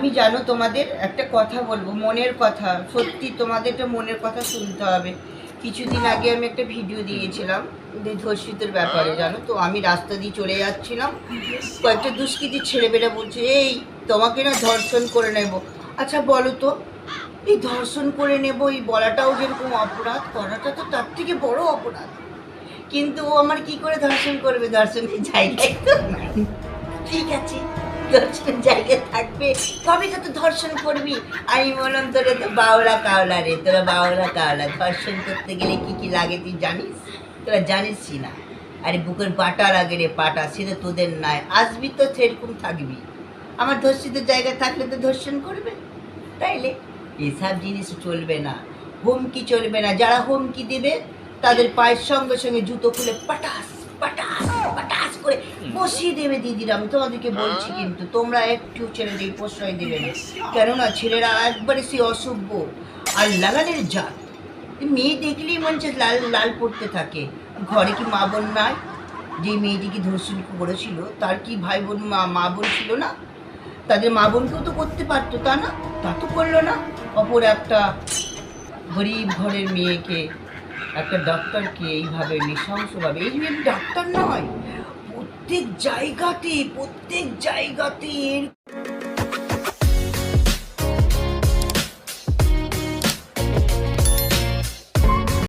আমি জানো তোমাদের একটা কথা বলবো, মনের কথা, সত্যি তোমাদের একটা মনের কথা শুনতে হবে। কিছুদিন আগে আমি একটা ভিডিও দিয়েছিলাম যে ধর্ষিতের ব্যাপারে, জানো তো। আমি রাস্তা দিয়ে চলে যাচ্ছিলাম, কয়েকটা দুষ্কৃতী ছেলেমেয়েরা বলছে, এই তোমাকে না ধর্ষণ করে নেব। আচ্ছা বলো তো, এই ধর্ষণ করে নেব এই বলাটাও যেরকম অপরাধ, করাটা তো তার থেকে বড় অপরাধ। কিন্তু ও আমার কি করে ধর্ষণ করবে? ধর্ষণের জায়গায় তো নাই। ঠিক আছে, ধর্ষণের জায়গায় থাকবে, কবে তো ধর্ষণ করবি? আমি বললাম, তোরা তো বাউলা কাওলা রে, তোরা বাউলা কাওলা। ধর্ষণ করতে গেলে কি কি লাগে তুই জানিস? তোরা জানিসই না। আরে বুকের পাটা লাগে রে, পাটা, সেটা তোদের নাই। আসবি তো সেরকম থাকবি। আমার ধর্ষিতের জায়গায় থাকলে তো ধর্ষণ করবে। তাইলে এসব জিনিস চলবে না, হুমকি চলবে না। যারা হুমকি দেবে তাদের পায়ের সঙ্গে সঙ্গে জুতো খুলে পাটাস পাটাস পাটাস করে বসিয়ে দেবে। দিদিরা, আমি তোমাদেরকে বলছি, কিন্তু তোমরা একটু ছেলেদের প্রশ্রয় দেবে না, কেননা ছেলেরা একবারে সে অসভ্য আর লাগানের জাত। মেয়ে দেখলেই মনে হচ্ছে লাল লাল পড়তে থাকে। ঘরে কি মা বোন নাই? যে মেয়েটিকে ধর্ষণ করেছিল তার কি ভাই বোন মা বোন ছিল না? তাদের মা বোনকেও তো করতে পারতো, তা না? তা তো করলো না। অপর একটা গরিব ঘরের মেয়েকে, একটা ডাক্তারকে এইভাবে নৃশংসভাবে, এই মেয়ে ডাক্তার নয়, প্রত্যেক জায়গাতে